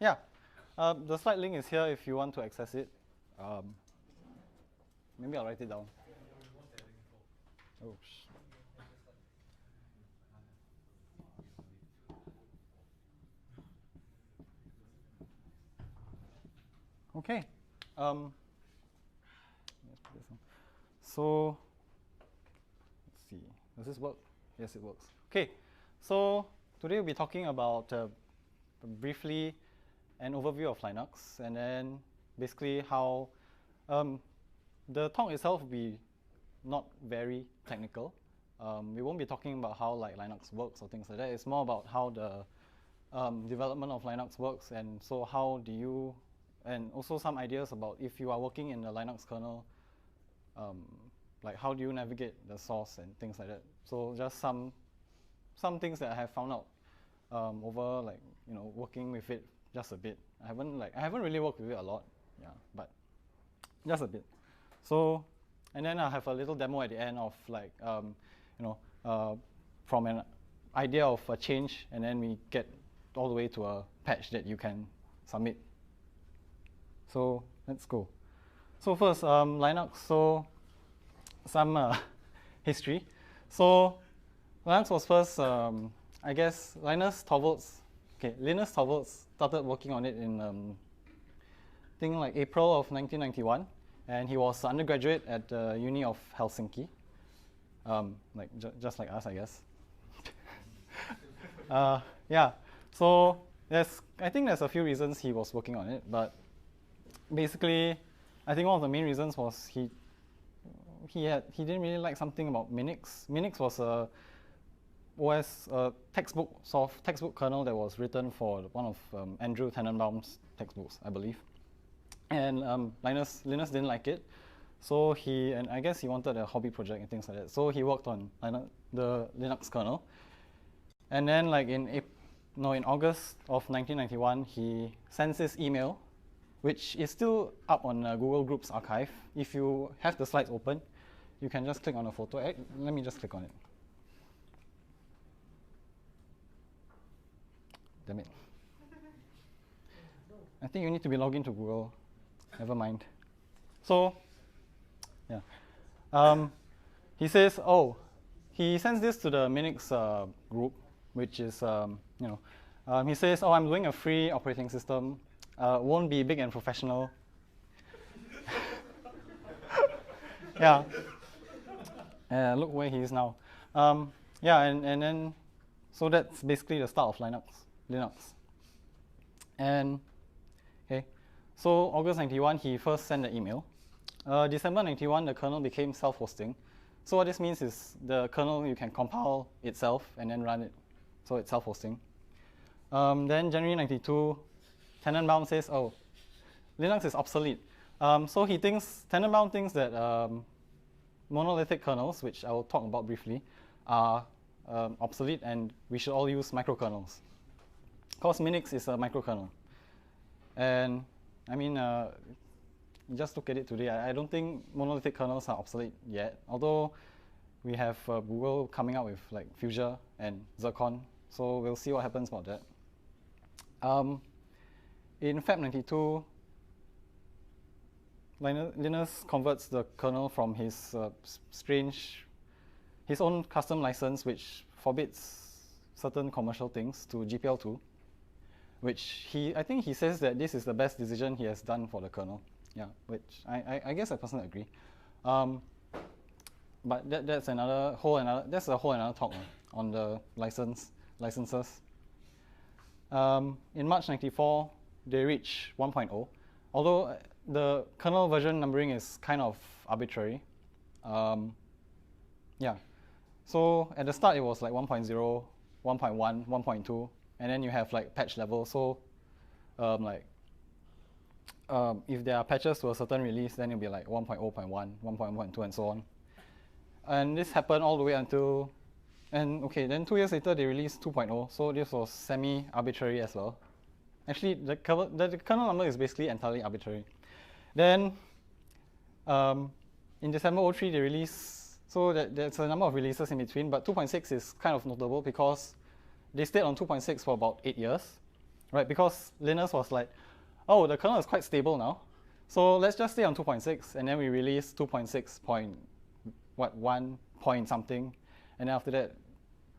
Yeah, the slide link is here if you want to access it. Maybe I'll write it down. Oh, okay. Let's put this on. So, let's see. Does this work? Yes, it works. Okay. So today we'll be talking about briefly an overview of Linux, and then basically how the talk itself will be not very technical. We won't be talking about how like Linux works or things like that. It's more about how the development of Linux works, and so how do you, and also some ideas about if you are working in the Linux kernel, like how do you navigate the source and things like that. So just some things that I have found out over like working with it just a bit. I haven't really worked with it a lot, yeah, but just a bit. So, and then I'll have a little demo at the end of like from an idea of a change, and then we get all the way to a patch that you can submit. So let's go. So first, Linux. So some history. So Linux was first, I guess, Linus Torvalds started working on it in, I think like April of 1991, and he was an undergraduate at the Uni of Helsinki, just like us, I guess. Yeah, so I think there's a few reasons he was working on it, but basically, I think one of the main reasons was he didn't really like something about Minix. Minix was a OS textbook kernel that was written for one of Andrew Tannenbaum's textbooks, I believe. And Linus didn't like it, so I guess he wanted a hobby project and things like that. So he worked on the Linux kernel, and then like in August of 1991, he sends this email, which is still up on Google Groups archive. If you have the slides open, you can just click on a photo. Let me just click on it. Damn it. I think you need to be logged into Google. Never mind. So, yeah. He says, he sends this to the Minix group, which is, he says, I'm doing a free operating system. Won't be big and professional. Yeah. Look where he is now. Yeah, and then, so that's basically the start of Linux. And, okay, so August 91, he first sent the email. December 91, the kernel became self-hosting. So what this means is the kernel, you can compile itself and then run it. So it's self-hosting. Then January 92, Tannenbaum says, Linux is obsolete. So Tannenbaum thinks that monolithic kernels, which I will talk about briefly, are obsolete, and we should all use microkernels. Because Minix is a microkernel. And I mean, just look at it today. I don't think monolithic kernels are obsolete yet, although we have Google coming out with like Fuchsia and Zircon, so we'll see what happens about that. In Feb 92, Linus converts the kernel from his own custom license, which forbids certain commercial things, to GPL2, which I think he says that this is the best decision he has done for the kernel. Yeah, which I guess I personally agree. But that's a whole another talk on the licenses. In March 94, they reach 1.0, although the kernel version numbering is kind of arbitrary. Yeah, so at the start it was like 1.0, 1.1, 1.2, and then you have like patch level. So if there are patches to a certain release, then it'll be like 1.0.1, 1.1.2, and so on. And this happened all the way until, then 2 years later they released 2.0, so this was semi-arbitrary as well. Actually, the kernel number is basically entirely arbitrary. Then in December 03 they released, so there's a number of releases in between, but 2.6 is kind of notable because they stayed on 2.6 for about 8 years. right? Because Linus was like, oh, the kernel is quite stable now, so let's just stay on 2.6, and then we release 2.6 1 point something, and then after that,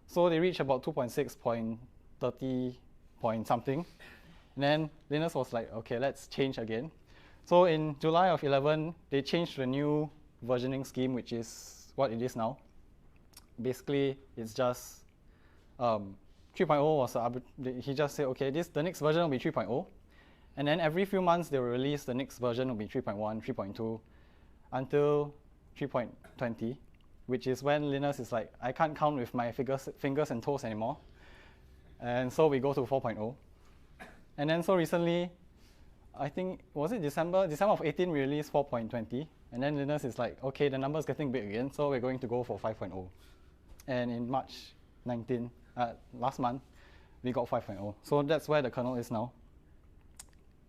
so they reach about 2.6.30 point something, and then Linus was like, okay, let's change again. So in July of 11, they changed to a new versioning scheme, which is what it is now. Basically, it's just 3.0 was he just said, okay, the next version will be 3.0, and then every few months they will release the next version will be 3.1, 3.2, until 3.20, which is when Linus is like, I can't count with my fingers and toes anymore, and so we go to 4.0, and then so recently, I think, was it December of 18 we released 4.20, and then Linus is like, okay, the number's getting big again, so we're going to go for 5.0, and in March 19, last month, we got 5.0. So that's where the kernel is now.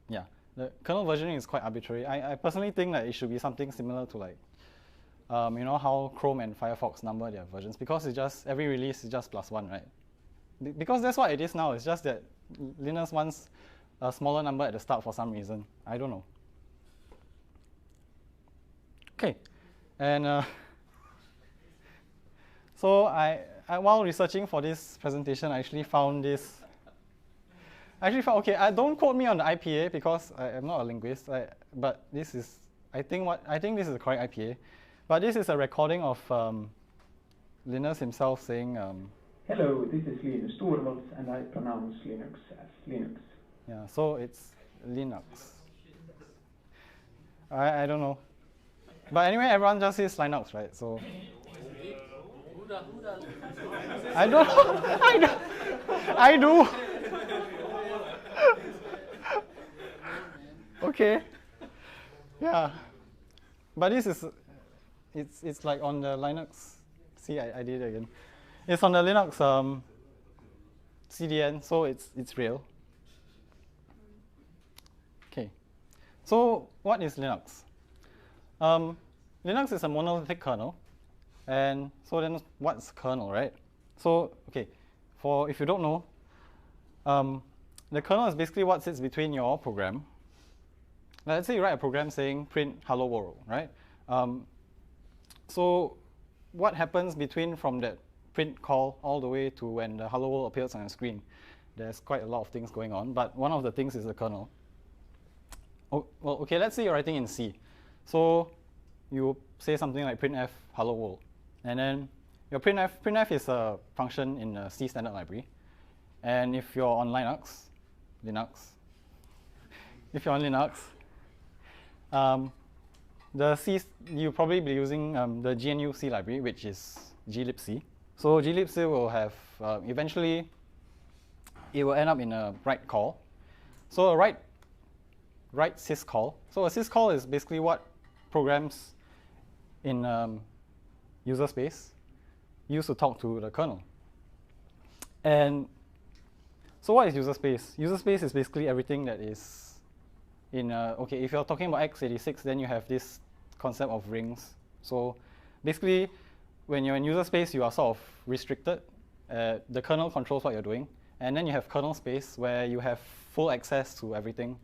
Yeah, the kernel versioning is quite arbitrary. I personally think that it should be something similar to like, you know how Chrome and Firefox number their versions, because it's just, every release is just +1, right? Because that's what it is now. It's just that Linus wants a smaller number at the start for some reason. I don't know. Okay, and so while researching for this presentation, I actually found this. Okay, don't quote me on the IPA because I am not a linguist. But this is, I think this is the correct IPA. But this is a recording of Linus himself saying. Hello, this is Linus Torvalds, and I pronounce Linux as Linux. Yeah, so it's Linux. I don't know. But anyway, everyone just says Linux, right? So. I don't know. I do. Okay. Yeah. But this is, it's like on the Linux. See, I did it again. It's on the Linux CDN, so it's real. Okay. So what is Linux? Linux is a monolithic kernel. And so then what's kernel, right? So, okay, if you don't know, the kernel is basically what sits between your program. Let's say you write a program saying print hello world, right? So what happens from that print call all the way to when the hello world appears on your screen? There's quite a lot of things going on, but one of the things is the kernel. Oh, well, okay, let's say you're writing in C. So you say something like printf hello world. And then your printf is a function in the C standard library. And if you're on Linux, if you're on Linux, you'll probably be using the GNU C library, which is glibc. So glibc will have, eventually, it will end up in a write call. So a write syscall. So a syscall is basically what programs in user space used to talk to the kernel. And so what is user space? User space is basically everything that is in, okay, if you're talking about x86, then you have this concept of rings. So basically, when you're in user space, you are sort of restricted. The kernel controls what you're doing. And then you have kernel space, where you have full access to everything.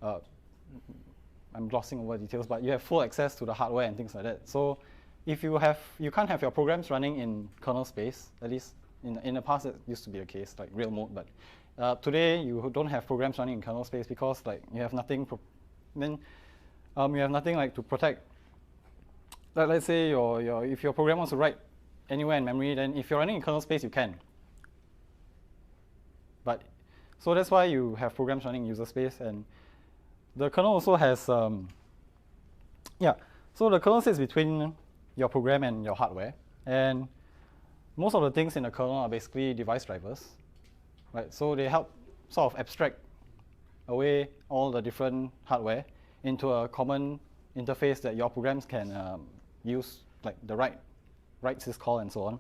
I'm glossing over details, but you have full access to the hardware and things like that. So if you can't have your programs running in kernel space, at least in the past it used to be the case, like real mode, but today you don't have programs running in kernel space because like you have nothing, you have nothing like to protect. Like, let's say if your program wants to write anywhere in memory, then if you're running in kernel space, you can. But so that's why you have programs running in user space, and the kernel also has, so the kernel sits between your program and your hardware, and most of the things in the kernel are basically device drivers, right? So they help sort of abstract away all the different hardware into a common interface that your programs can use, like the write syscall and so on.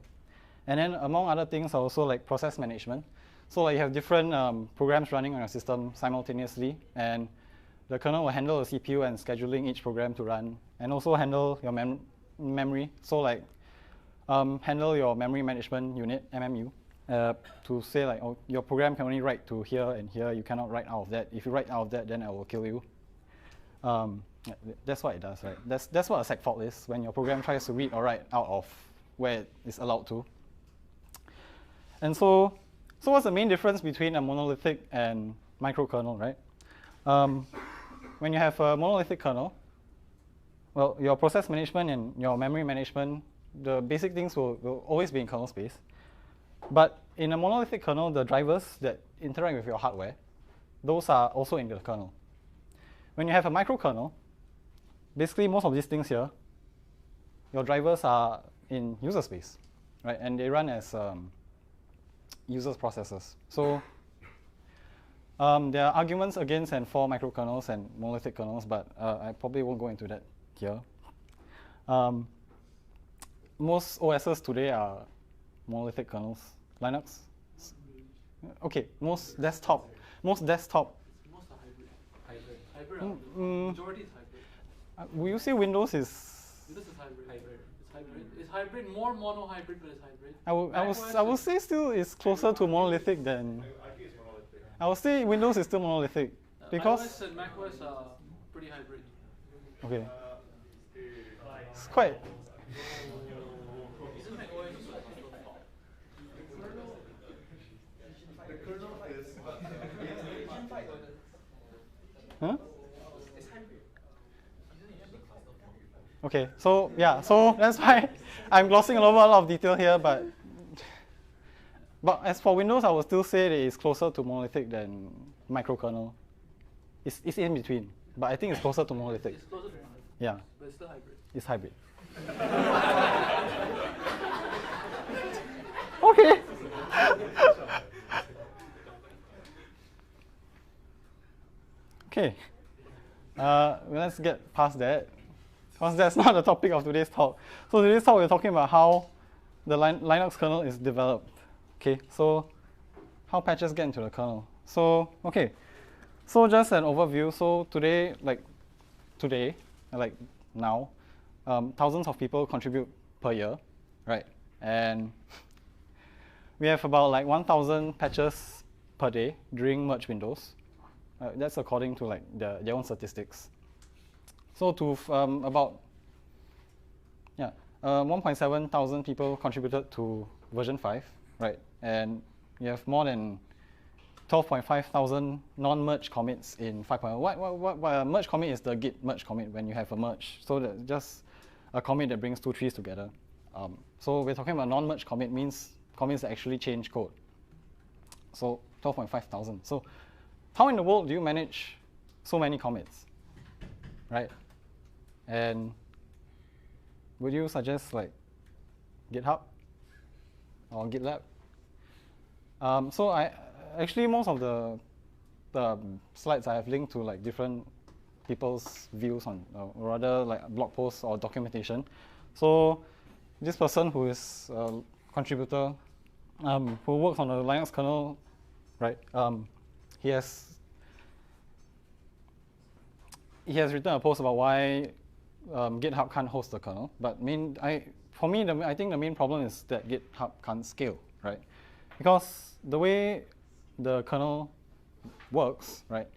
And then among other things are also like process management. So like you have different programs running on your system simultaneously, and the kernel will handle the CPU and scheduling each program to run, and also handle your memory. So like handle your memory management unit, MMU, to say like, oh, your program can only write to here and here, you cannot write out of that. If you write out of that, then I will kill you. That's what it does, right? That's what a seg fault is, when your program tries to read or write out of where it is allowed to. And so what's the main difference between a monolithic and microkernel, right? When you have a monolithic kernel, well, your process management and your memory management, the basic things will always be in kernel space. But in a monolithic kernel, the drivers that interact with your hardware, those are also in the kernel. When you have a microkernel, basically most of these things here, your drivers are in user space, right? And they run as users processes. So there are arguments against and for microkernels and monolithic kernels, but I probably won't go into that here. Most OSs today are monolithic kernels. Linux? Okay, most desktop. Most are hybrid. Majority is hybrid. Will you say Windows is? This is hybrid. It's hybrid. More mono-hybrid, but it's hybrid. I would say still is closer to monolithic than. I think it's monolithic. I would say Windows is still monolithic because. iOS and macOS are pretty hybrid. Okay. It's quite. Isn't macOS Huh? Okay, so yeah, so that's why I'm glossing over a lot of detail here, but as for Windows, I would still say that it's closer to monolithic than microkernel. It's in between, but I think it's closer to monolithic. It's closer to monolithic. Yeah. But it's still hybrid. It's hybrid. Okay. Okay. Let's get past that, because that's not the topic of today's talk. So today's talk, we're talking about how the Linux kernel is developed. Okay, so how patches get into the kernel. So, okay, so just an overview. So today, like now, thousands of people contribute per year, right? And we have about like 1,000 patches per day during merge windows. That's according to like their own statistics. So to about 1.7 thousand people contributed to version 5, right? And you have more than 12.5 thousand non-merge commits in 5.0. What a merge commit is the git merge commit when you have a merge. So that's just a commit that brings two trees together. So we're talking about non-merge commit means commits that actually change code. So 12.5 thousand. So how in the world do you manage so many commits, right? And would you suggest like GitHub or GitLab? So I actually most of the slides I have linked to like different people's views on, or rather like blog posts or documentation. So this person who is a contributor, who works on the Linux kernel, right? He has written a post about why GitHub can't host the kernel. But for me, I think the main problem is that GitHub can't scale, right? Because the way the kernel works, right?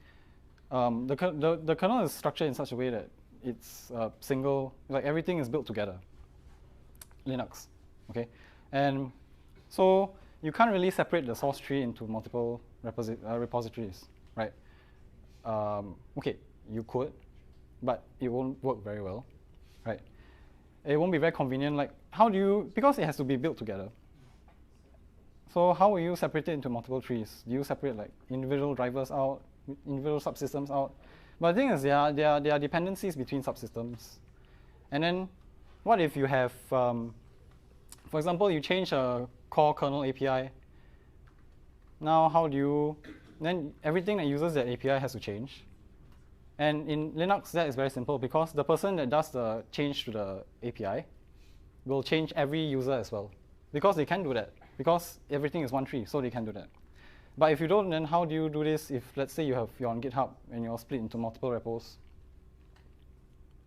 The kernel is structured in such a way that it's single, like everything is built together. Linux, okay? And so you can't really separate the source tree into multiple repositories, right? Okay, you could, but it won't work very well, right? It won't be very convenient. Like, because it has to be built together. So how will you separate it into multiple trees? Do you separate like individual drivers out, individual subsystems out? But the thing is, there are dependencies between subsystems. And then what if you have, for example, you change a core kernel API. Now then everything that uses that API has to change. And in Linux, that is very simple because the person that does the change to the API will change every user as well. Because they can do that. Because everything is one tree, so they can do that. But if you don't, then how do you do this if, let's say, you're on GitHub and you're split into multiple repos?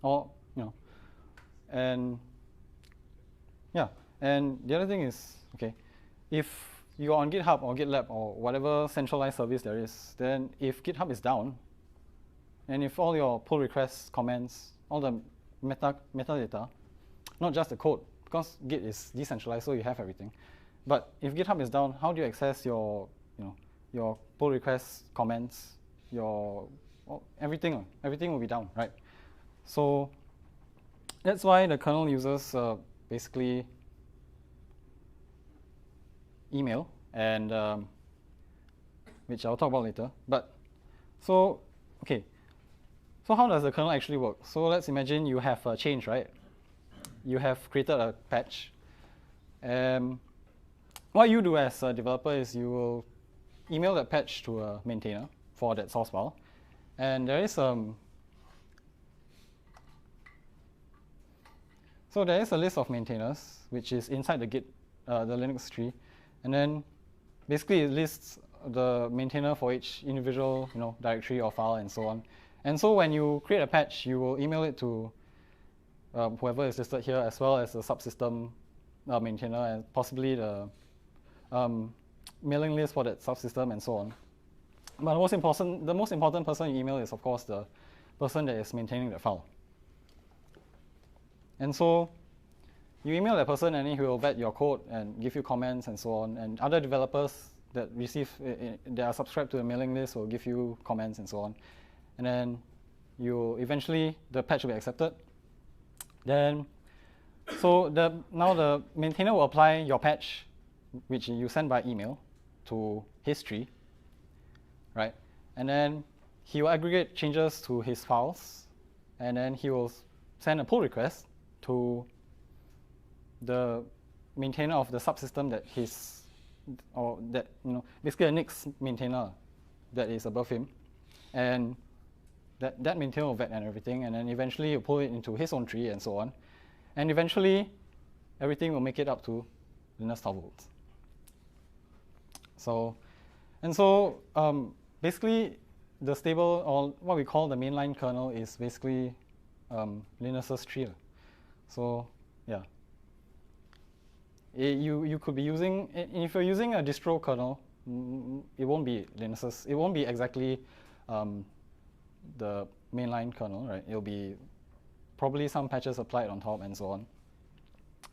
Or, and yeah. And the other thing is, okay, if you're on GitHub or GitLab or whatever centralized service there is, then if GitHub is down, and if all your pull requests, comments, all the metadata, not just the code, because Git is decentralized, so you have everything. But if GitHub is down, how do you access your, your pull requests, comments, your everything? Everything will be down, right? So that's why the kernel uses basically email, and which I'll talk about later. But so okay. So how does the kernel actually work? So let's imagine you have a change, right? You have created a patch. What you do as a developer is you will email that patch to a maintainer for that source file. And there is so there is a list of maintainers, which is inside the Git, the Linux tree. And then basically it lists the maintainer for each individual directory or file and so on. And so when you create a patch, you will email it to whoever is listed here, as well as the subsystem maintainer and possibly the mailing list for that subsystem and so on. But the most important person you email is, of course, the person that is maintaining the file. And so you email that person, and then he will vet your code and give you comments and so on. And other developers that that are subscribed to the mailing list will give you comments and so on. And then eventually the patch will be accepted. Then, now the maintainer will apply your patch, which you send by email, to his tree, right? And then he will aggregate changes to his files, and then he will send a pull request to the maintainer of the subsystem basically a Nix maintainer that is above him, and that maintainer will vet and everything, and then eventually you pull it into his own tree and so on, and eventually everything will make it up to Linus Torvalds. So basically the stable, or what we call the mainline kernel, is basically Linus's tree. So yeah, you could be using, if you're using a distro kernel, it won't be Linus's. It won't be exactly the mainline kernel, right? It'll be probably some patches applied on top and so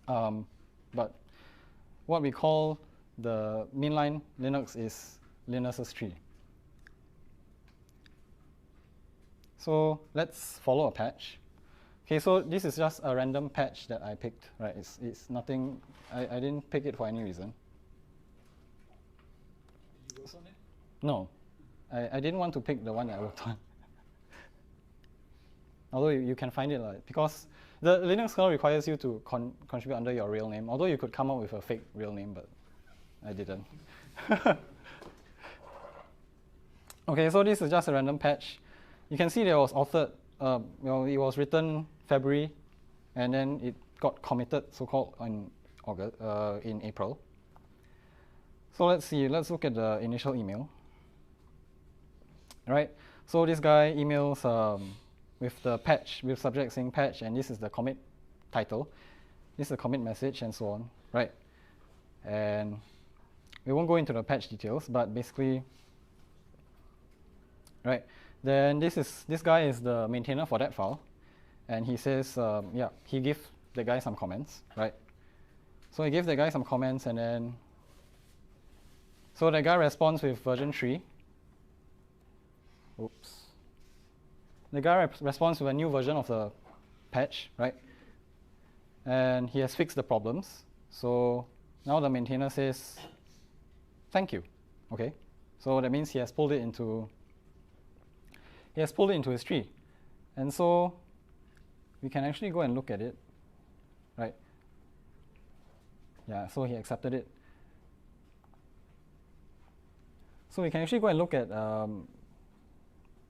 on. But what we call the mainline Linux is Linus's tree. So let's follow a patch. Okay, so this is just a random patch that I picked, right? It's nothing, I didn't pick it for any reason. Did you work on it? No, I didn't want to pick the one that I worked on. Although you can find it, because the Linux kernel requires you to contribute under your real name, although you could come up with a fake real name, but I didn't. Okay, so this is just a random patch. You can see that it was authored, it was written February, and then it got committed, so-called, in April. So let's look at the initial email. Right, so this guy emails with the patch, with subject saying patch, and this is the commit title. This is the commit message and so on, right? And we won't go into the patch details, but basically, right, then this guy is the maintainer for that file, and he says, he gave the guy some comments, right? So he gave the guy some comments, and then, so the guy responds with version 3. Oops. The guy responds with a new version of the patch, right? And he has fixed the problems. So now the maintainer says, thank you. Okay. So that means he has pulled it into his tree. And so we can actually go and look at it, right? Yeah, so he accepted it. So we can actually go and look at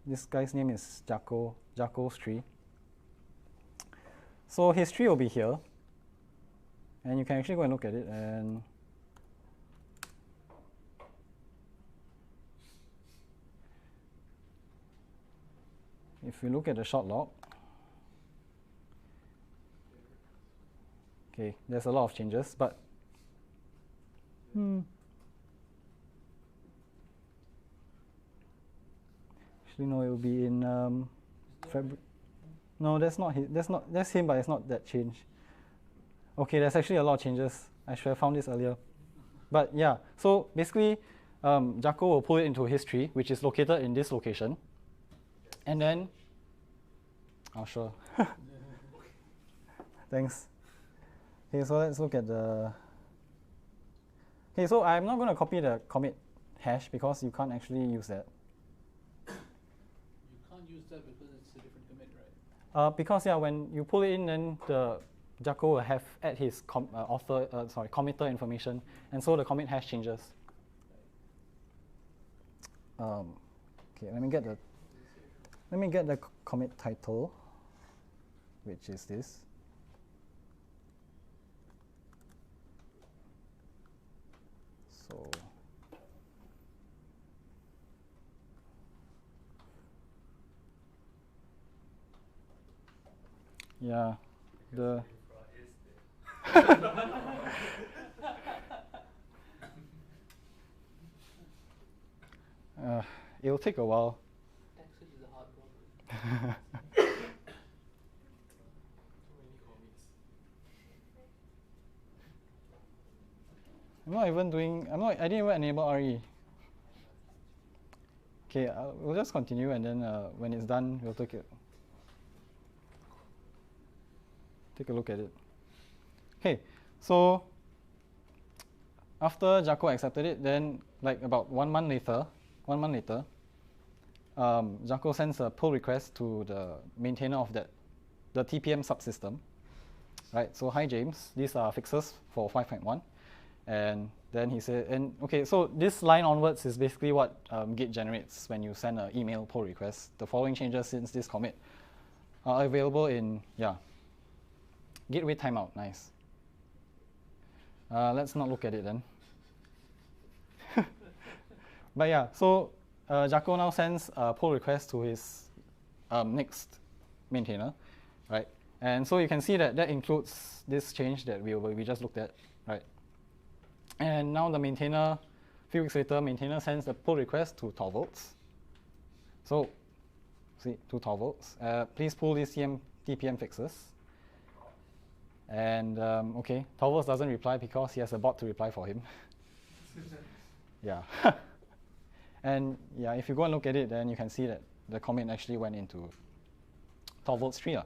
this guy's name is Jaco's tree. So his tree will be here, and you can actually go and look at it, and if we look at the short log, okay, there's a lot of changes, but Actually, no, it will be in February. No, that's not his, that's him, but it's not that change. Okay, there's actually a lot of changes. I should have found this earlier. But yeah, so basically, Jaco will pull it into history, which is located in this location. And then, oh sure. Thanks. Okay, so let's look at the, okay, so I'm not going to copy the commit hash because you can't actually use that. You can't use that because it's a different commit, right? Because yeah, when you pull it in, then the Jaco will have add his committer information, and so the commit hash changes. Okay, let me get the commit title, which is this. So yeah, the it'll take a while. Taxes is a hard problem. I didn't even enable RE. Okay, we'll just continue, and then when it's done, we'll take a look at it. Okay, so after Jaco accepted it, then like about 1 month later, Jaco sends a pull request to the maintainer of the TPM subsystem. Right, so hi James, these are fixes for 5.1. And then he said, and okay, so this line onwards is basically what Git generates when you send an email pull request. The following changes since this commit are available in, yeah, Git wait timeout, nice. Let's not look at it then. But yeah, so Jaco now sends a pull request to his next maintainer, right? And so you can see that includes this change that we just looked at, right? And now the maintainer, a few weeks later, maintainer sends a pull request to Torvalds. So, see, to Torvalds. Please pull these TPM fixes. And okay, Torvalds doesn't reply because he has a bot to reply for him. Yeah. And yeah, if you go and look at it, then you can see that the commit actually went into Torvalds tree.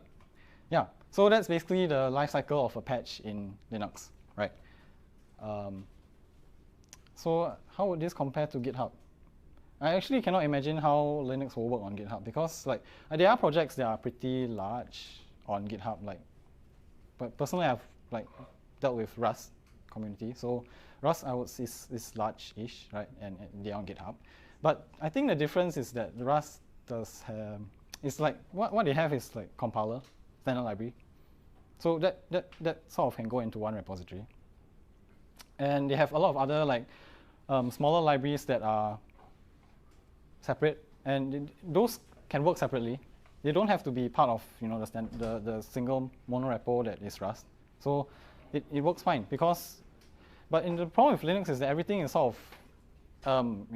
Yeah, so that's basically the life cycle of a patch in Linux, right? So how would this compare to GitHub? I actually cannot imagine how Linux will work on GitHub because like there are projects that are pretty large on GitHub. Like, but personally, I've like dealt with Rust community. So Rust, I would say, is large-ish, right? And they're on GitHub. But I think the difference is that Rust does have, it's like what they have is like compiler, standard library. So that sort of can go into one repository. And they have a lot of other like smaller libraries that are separate, and those can work separately. They don't have to be part of the single monorepo that is Rust. So it works fine because, but in the problem with Linux is that everything is sort of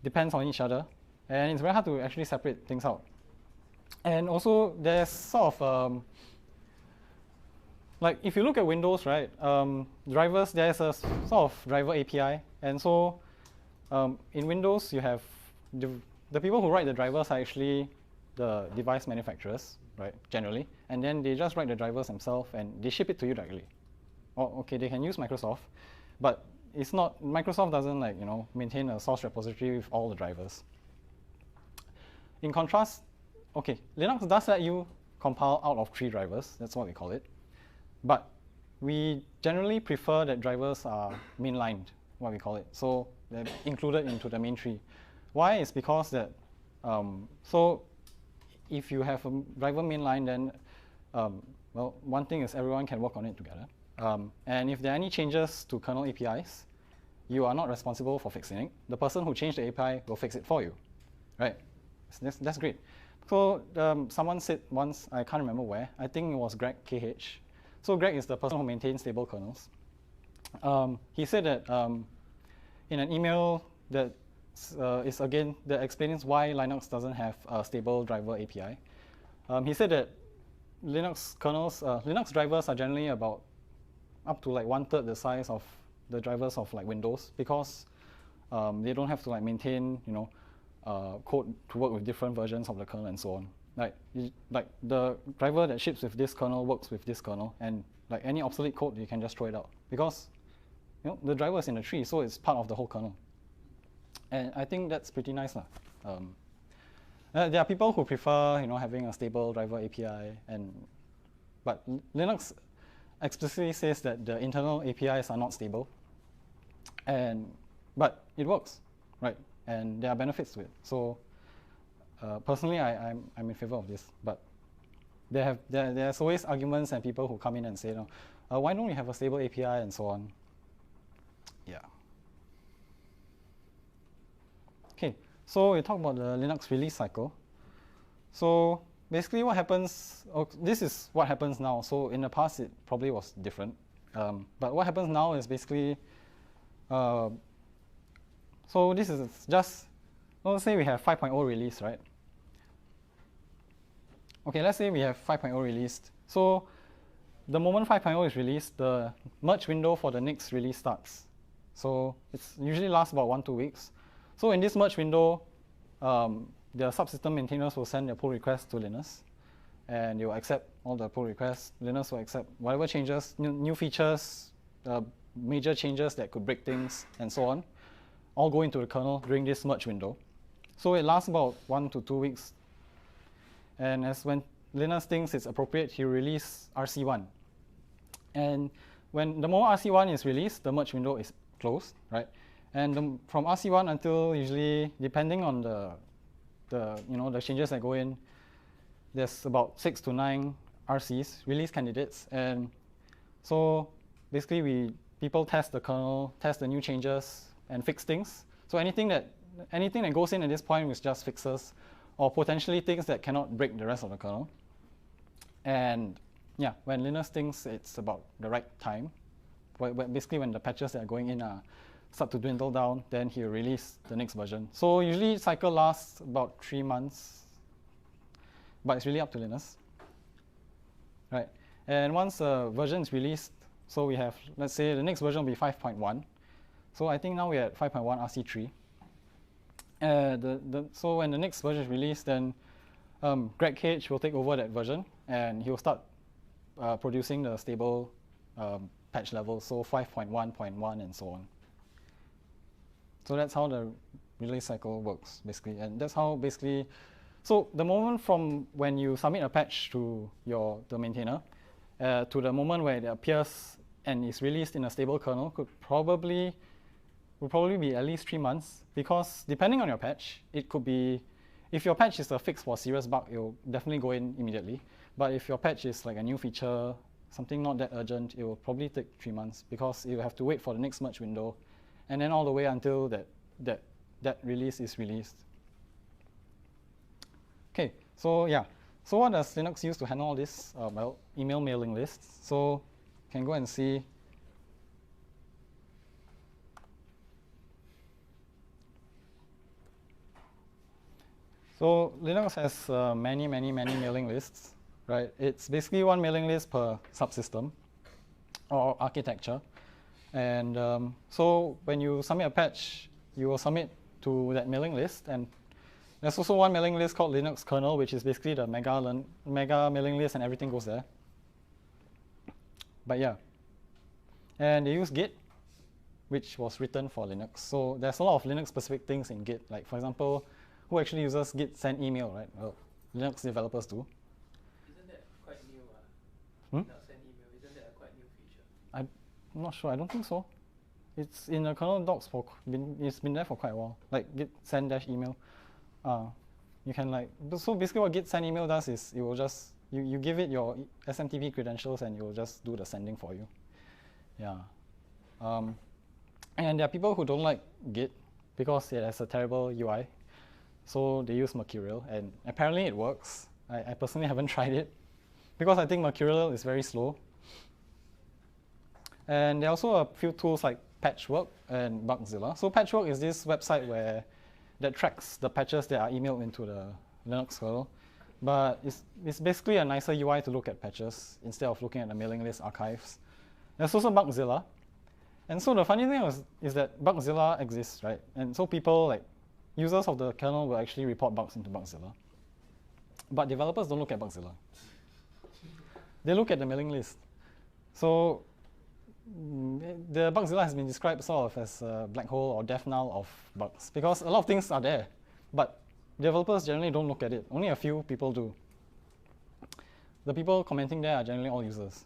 depends on each other, and it's very hard to actually separate things out. And also there's sort of like if you look at Windows, right, drivers, there's a sort of driver API, and so in Windows you have the people who write the drivers are actually the device manufacturers, right, generally, and then they just write the drivers themselves and they ship it to you directly. Or okay, they can use Microsoft, but it's not, Microsoft doesn't like maintain a source repository with all the drivers. In contrast, okay, Linux does let you compile out of 3 drivers, that's what we call it. But we generally prefer that drivers are mainlined, what we call it. So they're included into the main tree. Why? Is because that, so if you have a driver mainline, then, well, one thing is everyone can work on it together. And if there are any changes to kernel APIs, you are not responsible for fixing it. The person who changed the API will fix it for you, right? That's great. So someone said once, I can't remember where, I think it was Greg KH. So Greg is the person who maintains stable kernels. He said that in an email that is again that explains why Linux doesn't have a stable driver API. He said that Linux kernels, Linux drivers are generally about up to like 1/3 the size of the drivers of like Windows, because they don't have to like maintain code to work with different versions of the kernel and so on. Like the driver that ships with this kernel works with this kernel, and like any obsolete code you can just throw it out because the driver is in the tree, so it's part of the whole kernel. And I think that's pretty nice. There are people who prefer having a stable driver API, but Linux explicitly says that the internal APIs are not stable, but it works, right? And there are benefits to it. So personally, I'm in favor of this. But there's always arguments and people who come in and say, why don't we have a stable API and so on? Yeah. Okay, so we talk about the Linux release cycle. So basically what happens, this is what happens now. So in the past, it probably was different. But what happens now is basically, so this is just, let's say we have 5.0 release, right? Okay, let's say we have 5.0 released. So the moment 5.0 is released, the merge window for the next release starts. So it usually lasts about 1-2 weeks. So in this merge window, the subsystem maintainers will send their pull requests to Linus, and they will accept all the pull requests. Linus will accept whatever changes, new features, major changes that could break things, and so on, all go into the kernel during this merge window. So it lasts about 1 to 2 weeks. And when Linus thinks it's appropriate, he releases RC1. And when the moment RC1 is released, the merge window is closed, right? And from RC1 until usually, depending on the changes that go in, there's about 6 to 9 RCs, release candidates. And so basically people test the kernel, test the new changes, and fix things. So anything that goes in at this point is just fixes, or potentially things that cannot break the rest of the kernel. And yeah, when Linus thinks it's about the right time, basically when the patches that are going in start to dwindle down, then he'll release the next version. So usually cycle lasts about 3 months, but it's really up to Linus, right? And once a version is released, so we have, let's say the next version will be 5.1. So I think now we're at 5.1 RC3. So when the next version is released, then Greg Cage will take over that version, and he'll start producing the stable patch level, so 5.1.1 and so on. So that's how the release cycle works, basically. And that's how basically, so the moment from when you submit a patch to the maintainer to the moment where it appears and is released in a stable kernel will probably be at least 3 months, because depending on your patch, it could be, if your patch is a fix for a serious bug, it will definitely go in immediately. But if your patch is like a new feature, something not that urgent, it will probably take 3 months, because you have to wait for the next merge window, and then all the way until that release is released. Okay, so yeah. So what does Linux use to handle all this? Well, email mailing lists. So you can go and see. So Linux has many mailing lists, right? It's basically one mailing list per subsystem or architecture. And so when you submit a patch, you will submit to that mailing list. And there's also one mailing list called Linux kernel, which is basically the mega mailing list, and everything goes there. But yeah. And they use Git, which was written for Linux. So there's a lot of Linux-specific things in Git. Like, for example, who actually uses Git send email, right? Well, Linux developers do. Isn't that quite new? Not send email. Isn't that a quite new feature? I'm not sure. I don't think so. It's in the kernel docs it's been there for quite a while. Like Git send -email. You can so basically what Git send email does is it will just you give it your SMTP credentials and it will just do the sending for you. Yeah. And there are people who don't like Git because it has a terrible UI. So they use Mercurial, and apparently it works. I personally haven't tried it because I think Mercurial is very slow. And there are also a few tools like Patchwork and Bugzilla. So Patchwork is this website where that tracks the patches that are emailed into the Linux kernel. But it's basically a nicer UI to look at patches instead of looking at the mailing list archives. There's also Bugzilla. And so the funny thing is that Bugzilla exists, right? And so people, like users of the kernel, will actually report bugs into Bugzilla. But developers don't look at Bugzilla. They look at the mailing list. So the Bugzilla has been described sort of as a black hole or death knell of bugs, because a lot of things are there, but developers generally don't look at it. Only a few people do. The people commenting there are generally all users.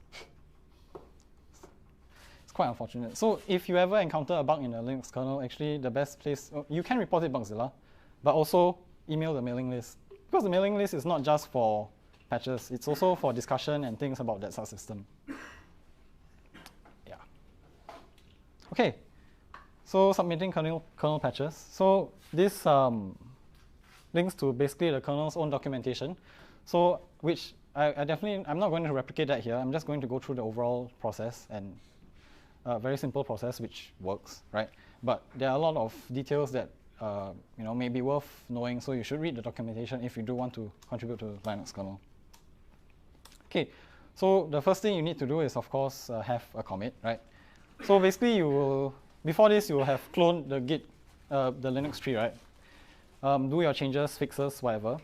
It's quite unfortunate. So if you ever encounter a bug in the Linux kernel, actually the best place, you can report it Bugzilla, but also email the mailing list. Because the mailing list is not just for patches, it's also for discussion and things about that subsystem. Yeah. Okay, so submitting kernel patches. So this links to basically the kernel's own documentation. So which I'm not going to replicate that here. I'm just going to go through the overall process, and a very simple process which works, right? But there are a lot of details that may be worth knowing, so you should read the documentation if you do want to contribute to the Linux kernel. Okay, so the first thing you need to do is, of course, have a commit, right? So basically, before this, you will have cloned the Git, the Linux tree, right? Do your changes, fixes, whatever,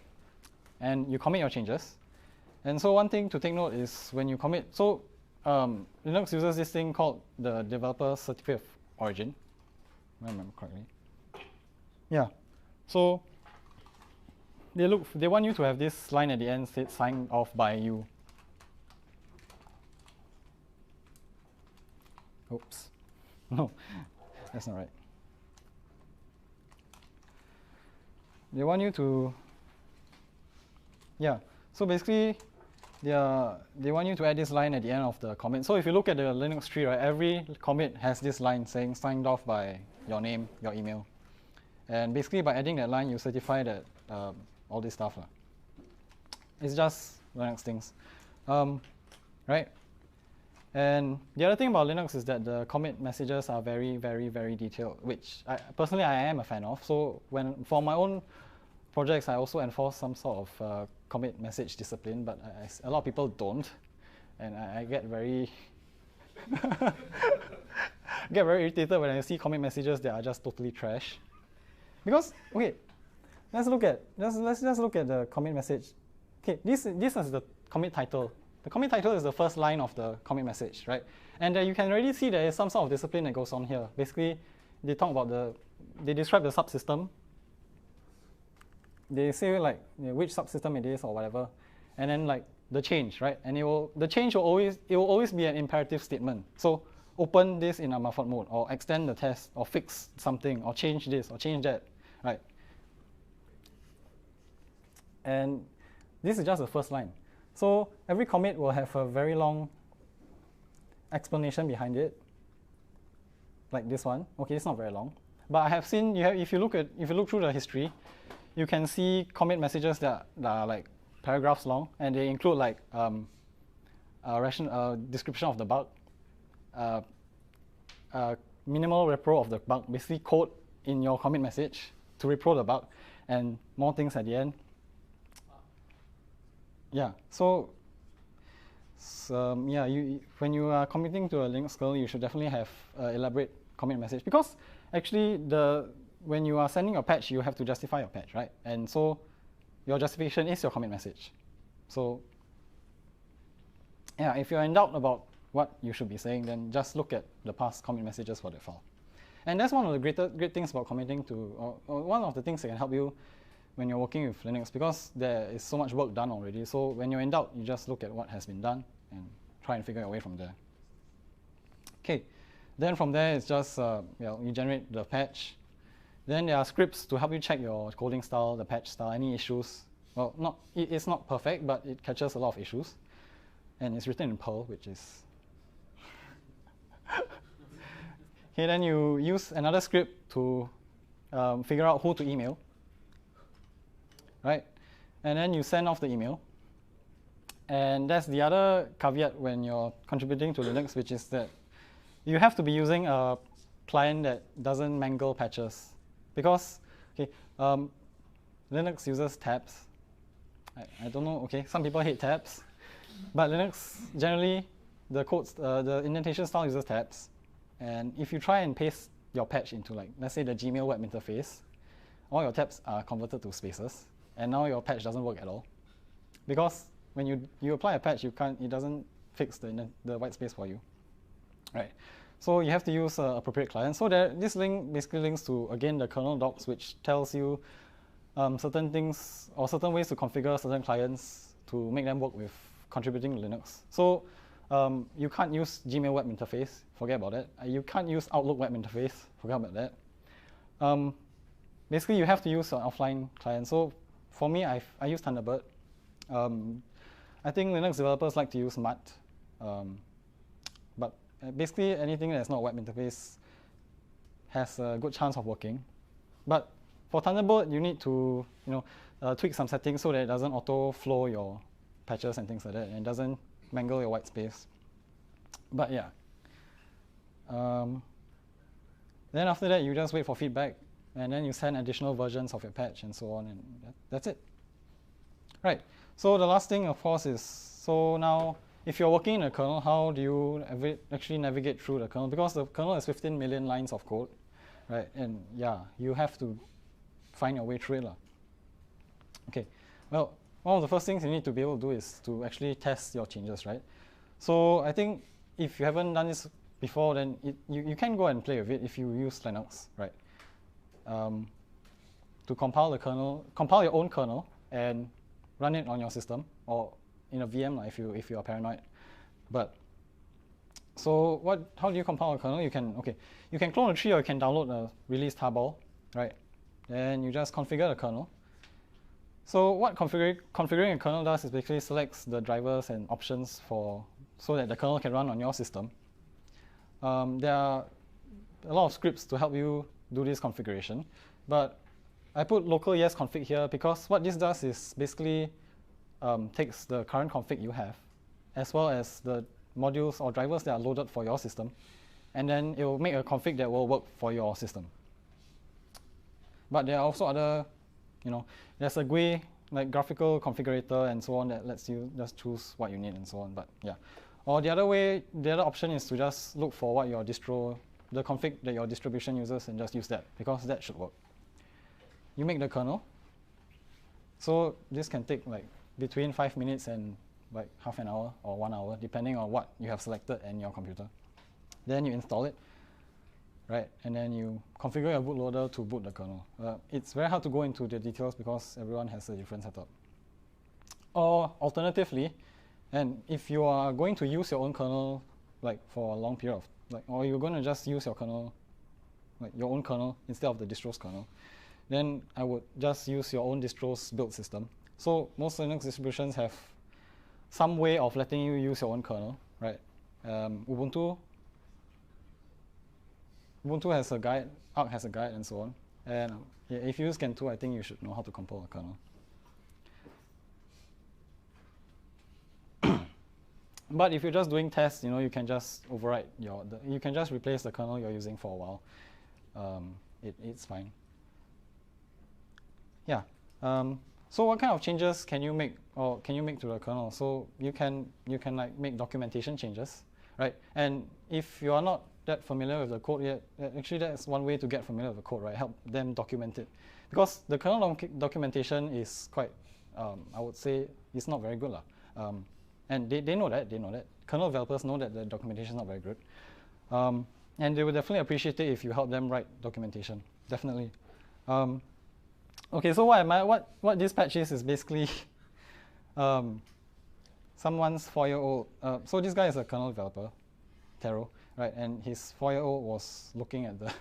and you commit your changes. And so one thing to take note is when you commit, so Linux uses this thing called the developer certificate of origin, if I remember correctly. Yeah, so they want you to have this line at the end said signed off by you. Oops, no, that's not right. They want you to, yeah, so basically they want you to add this line at the end of the commit. So if you look at the Linux tree, right, every commit has this line saying signed off by your name, your email. And basically by adding that line, you certify that all this stuff. It's just Linux things, right? And the other thing about Linux is that the commit messages are very, very, very detailed, which personally I am a fan of. So for my own projects, I also enforce some sort of commit message discipline, but a lot of people don't, and I get very irritated when I see commit messages that are just totally trash. Because okay, let's just look at the commit message. Okay, this is the commit title. The commit title is the first line of the commit message, right? And you can already see there is some sort of discipline that goes on here. Basically, they describe the subsystem. They say like which subsystem it is or whatever, and then like the change, right? And the change will always be an imperative statement. So open this in a muffled mode, or extend the test, or fix something, or change this, or change that, right? And this is just the first line. So every commit will have a very long explanation behind it, like this one. Okay, it's not very long, but I have seen if you look through the history, you can see commit messages that are like paragraphs long, and they include like a description of the bug, minimal repro of the bug, basically code in your commit message to repro the bug, and more things at the end. Yeah, so yeah, when you are committing to a Linux kernel, you should definitely have elaborate commit message, because actually when you are sending a patch, you have to justify your patch, right? And so your justification is your commit message. So yeah, if you're in doubt about what you should be saying, then just look at the past commit messages for that file. And that's one of the great things about committing to, or one of the things that can help you when you're working with Linux, because there is so much work done already. So when you're in doubt, you just look at what has been done and try and figure your way from there. Okay, then from there it's just you generate the patch. Then there are scripts to help you check your coding style, the patch style, any issues. Well, it's not perfect, but it catches a lot of issues, and it's written in Perl, which is okay. Then you use another script to figure out who to email. Right, and then you send off the email. And that's the other caveat when you're contributing to Linux, which is that you have to be using a client that doesn't mangle patches, because Okay, Linux uses tabs. I don't know. Okay, some people hate tabs, but Linux generally the indentation style uses tabs, and if you try and paste your patch into, like, let's say the Gmail web interface, all your tabs are converted to spaces, and now your patch doesn't work at all, because when you apply a patch, it doesn't fix the white space for you, right? So you have to use appropriate client. So this link basically links to, again, the kernel docs, which tells you certain things or certain ways to configure certain clients to make them work with contributing Linux. So you can't use Gmail web interface, forget about it. You can't use Outlook web interface, forget about that. Basically, you have to use an offline client. So for me, I use Thunderbird. I think Linux developers like to use Mutt, but basically anything that's not web interface has a good chance of working. But for Thunderbird, you need to tweak some settings so that it doesn't auto flow your patches and things like that, and it doesn't mangle your white space. But yeah. Then after that, you just wait for feedback, and then you send additional versions of your patch and so on, and that's it. Right. So the last thing, of course, is, so now if you're working in a kernel, how do you actually navigate through the kernel? Because the kernel has 15 million lines of code, right? And yeah, you have to find your way through it. Okay. Well, one of the first things you need to be able to do is to actually test your changes, right? So I think if you haven't done this before, then you can go and play with it if you use Linux, right? To compile the kernel, compile your own kernel and run it on your system or in a VM if you are paranoid. But so how do you compile a kernel? You can clone a tree, or you can download a release tarball, right? Then you just configure the kernel. So what configuring a kernel does is basically selects the drivers and options so that the kernel can run on your system. There are a lot of scripts to help you do this configuration, but I put local yes config here because what this does is basically takes the current config you have, as well as the modules or drivers that are loaded for your system, and then it will make a config that will work for your system. But there are also other, there's a GUI, like graphical configurator and so on, that lets you just choose what you need and so on. But yeah, or the other option is to just look for what your the config that your distribution uses, and just use that, because that should work. You make the kernel. So this can take like between 5 minutes and like half an hour or 1 hour, depending on what you have selected and your computer. Then you install it, right? And then you configure your bootloader to boot the kernel. It's very hard to go into the details because everyone has a different setup. Or alternatively, and if you are going to use your own kernel like for a long period of or you're going to just use your kernel, like your own kernel instead of the distro's kernel, then I would just use your own distro's build system. So most Linux distributions have some way of letting you use your own kernel, right? Ubuntu has a guide, Arch has a guide, and so on. And if you use Gentoo, I think you should know how to compile a kernel. But if you're just doing tests, you can just overwrite you can just replace the kernel you're using for a while. It's fine. Yeah. So what kind of changes can you make to the kernel? So you can like make documentation changes, right? And if you are not that familiar with the code yet, actually that's one way to get familiar with the code, right? Help them document it, because the kernel documentation is quite, I would say, it's not very good, and they know that. Kernel developers know that the documentation is not very good, and they would definitely appreciate it if you help them write documentation. Definitely. Okay, so what this patch is basically someone's 4-year-old. So this guy is a kernel developer, Taro, right? And his 4-year-old was looking at the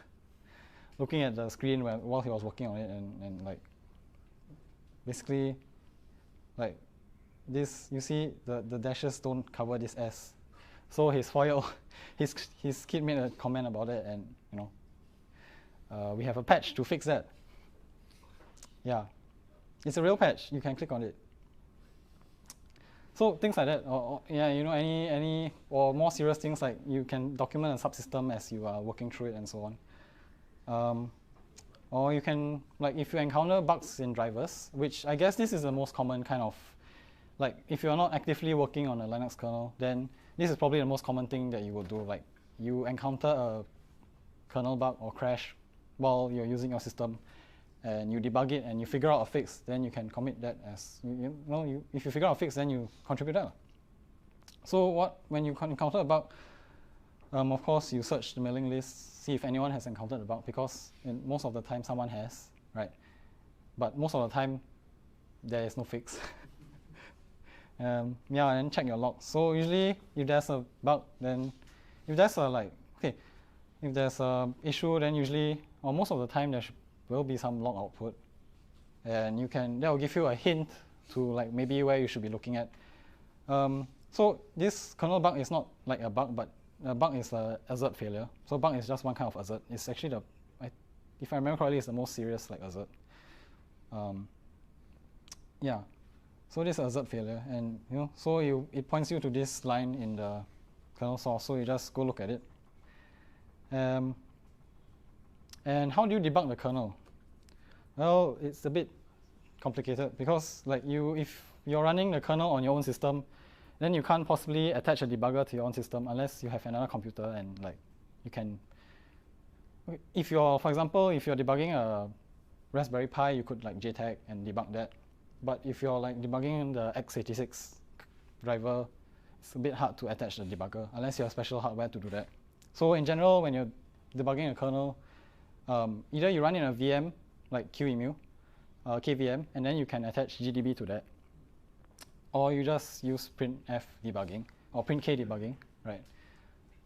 screen while he was working on it, and like basically like this, you see the dashes don't cover this S. So his 4-year-old, his kid made a comment about it, and we have a patch to fix that. Yeah, it's a real patch. You can click on it. So things like that, or any or more serious things, like you can document a subsystem as you are working through it and so on. Or you can, like if you encounter bugs in drivers, which I guess this is the most common kind of, like if you're not actively working on a Linux kernel, then this is probably the most common thing that you will do. Like you encounter a kernel bug or crash while you're using your system, and you debug it and you figure out a fix, then you can commit that as, if you figure out a fix, then you contribute that. So when you encounter a bug, of course you search the mailing list, see if anyone has encountered the bug, because most of the time someone has, right? But most of the time there is no fix. And check your logs. So usually if there's a bug, then if there's if there's an issue, then usually, or most of the time, there will be some log output, and that will give you a hint to like maybe where you should be looking at. So this kernel bug is not like a bug, but a bug is a assert failure. So bug is just one kind of assert. It's actually if I remember correctly, it's the most serious like assert. So this is assert failure, and it points you to this line in the kernel source. So you just go look at it. And how do you debug the kernel? Well, it's a bit complicated because if you're running the kernel on your own system, then you can't possibly attach a debugger to your own system unless you have another computer, and you can. For example, if you're debugging a Raspberry Pi, you could JTAG and debug that. But if you're debugging the x86 driver, it's a bit hard to attach the debugger unless you have special hardware to do that. So in general, when you're debugging a kernel, either you run in a VM like QEMU, KVM, and then you can attach GDB to that, or you just use printf debugging or printk debugging, right?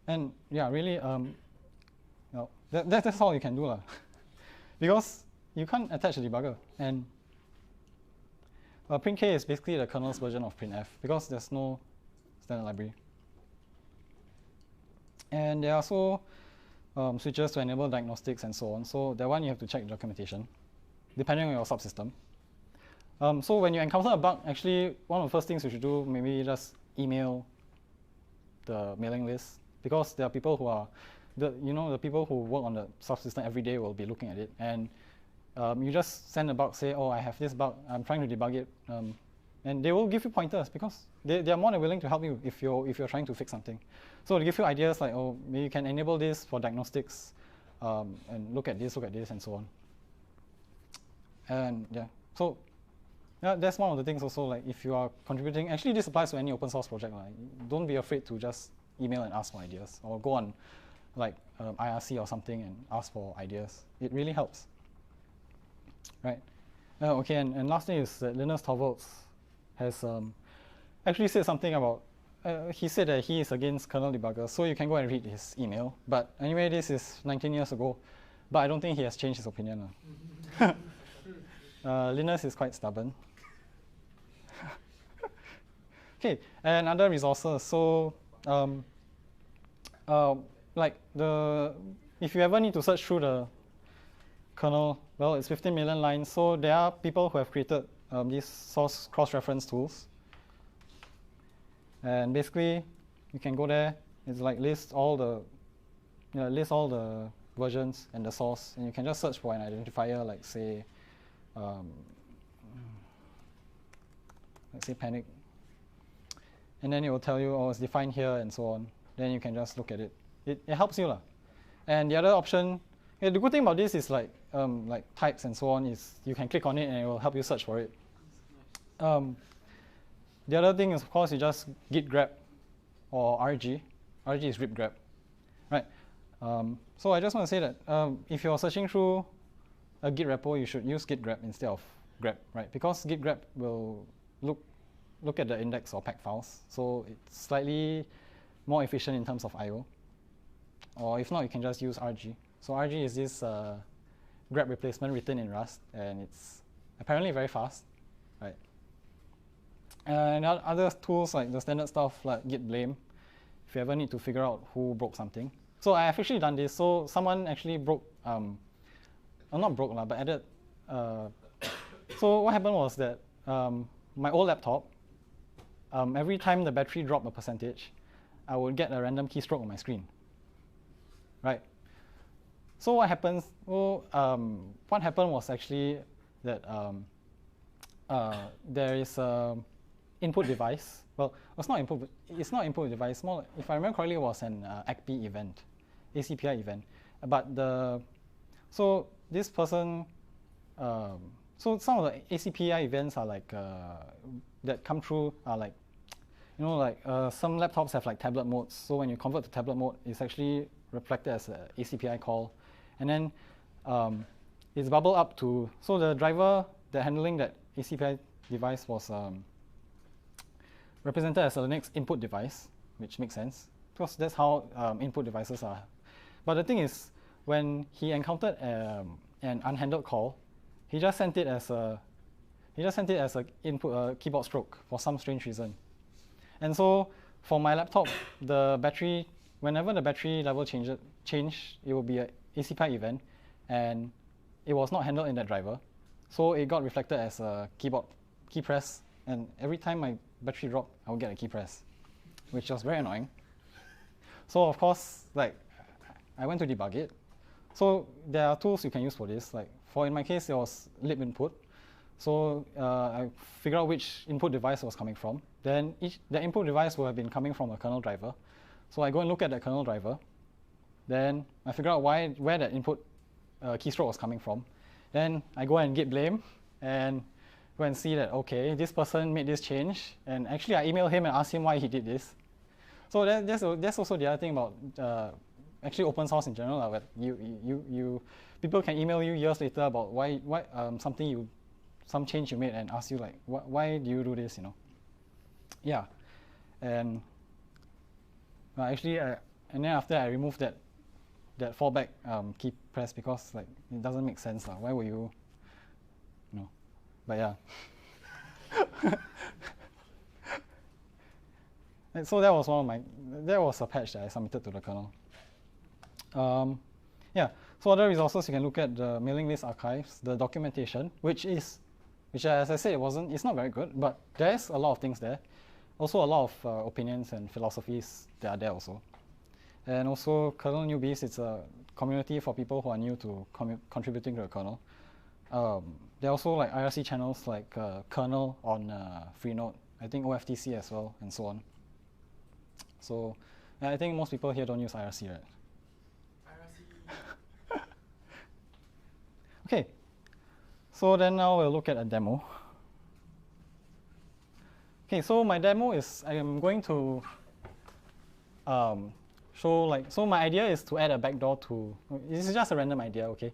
And really, that's all you can do, because you can't attach a debugger. And printk is basically the kernel's version of printf because there's no standard library. And there are also switches to enable diagnostics and so on. So that one you have to check the documentation, depending on your subsystem. So when you encounter a bug, actually one of the first things you should do, maybe just email the mailing list, because there are people who are, the people who work on the subsystem every day will be looking at it. And you just send a bug, say, oh, I have this bug, I'm trying to debug it. And they will give you pointers because they are more than willing to help you if you're trying to fix something. So they give you ideas like, oh, maybe you can enable this for diagnostics, and look at this, and so on. And so that's one of the things also, like if you are contributing, actually this applies to any open source project. Don't be afraid to just email and ask for ideas, or go on IRC or something and ask for ideas. It really helps, right? Okay, and last thing is that Linus Torvalds has actually said something about, he said that he is against kernel debuggers, so you can go and read his email. But anyway, this is 19 years ago, but I don't think he has changed his opinion. Linus is quite stubborn. Okay, and other resources. So, if you ever need to search through the kernel, well, it's 15 million lines. So there are people who have created these source cross-reference tools. And basically, you can go there. It's list all the versions and the source, and you can just search for an identifier, let's say panic, and then it will tell you, oh, it's defined here and so on. Then you can just look at it. It helps you, And the other option, the good thing about this is like types and so on, is you can click on it and it will help you search for it. The other thing is, of course, you just git grep or RG. RG is rip grep, right? So I just want to say that if you're searching through a Git repo, you should use git grep instead of grep, right? Because git grep will look at the index or pack files, so it's slightly more efficient in terms of I/O. Or if not, you can just use RG. So RG is this grep replacement written in Rust, and it's apparently very fast, right? And other tools like the standard stuff like git blame, if you ever need to figure out who broke something. So I have actually done this. So someone actually broke, not broke, but added. So what happened was that my old laptop, every time the battery dropped a percentage, I would get a random keystroke on my screen, right? So what happens? Well, what happened was actually that there is a input device. Well, it's not input. It's not input device. More, if I remember correctly, it was an ACPI event, ACPI event. But so this person. So some of the ACPI events are like that come through are like, some laptops have like tablet modes. So when you convert to tablet mode, it's actually reflected as an ACPI call, and then it's bubbled up to. So the driver that handling that ACPI device was represented as a Linux input device, which makes sense because that's how input devices are. But the thing is, when he encountered an unhandled call, he just sent it as a input keyboard stroke for some strange reason. And so for my laptop, the battery, whenever the battery level changed, it will be an ACPI event, and it was not handled in that driver. So it got reflected as a keyboard key press, and every time my battery dropped, I would get a key press, which was very annoying. So of course, like, I went to debug it. So there are tools you can use for this. Like, in my case, it was lib input. So I figured out which input device it was coming from. Then the input device would have been coming from a kernel driver. So I go and look at the kernel driver. Then I figure out where that input keystroke was coming from. Then I go and git blame and go and see that, okay, this person made this change. And actually, I emailed him and asked him why he did this. So that's also the other thing about actually open source in general. Where people can email you years later about why some change you made and ask you like, why do you do this? Yeah, and actually, and then after I removed that fallback key press because like it doesn't make sense. Why would you? But yeah. And so that was a patch that I submitted to the kernel. Yeah. So other resources you can look at the mailing list archives, the documentation, which as I said, it's not very good, but there's a lot of things there. Also a lot of opinions and philosophies that are there also. And also kernel newbies, it's a community for people who are new to contributing to the kernel. There are also like IRC channels like kernel on Freenode, I think OFTC as well, and so on. So I think most people here don't use IRC, right? IRC. Okay. So then now we'll look at a demo. Okay, so my demo is I am going to show so my idea is to add a backdoor to, this is just a random idea, okay?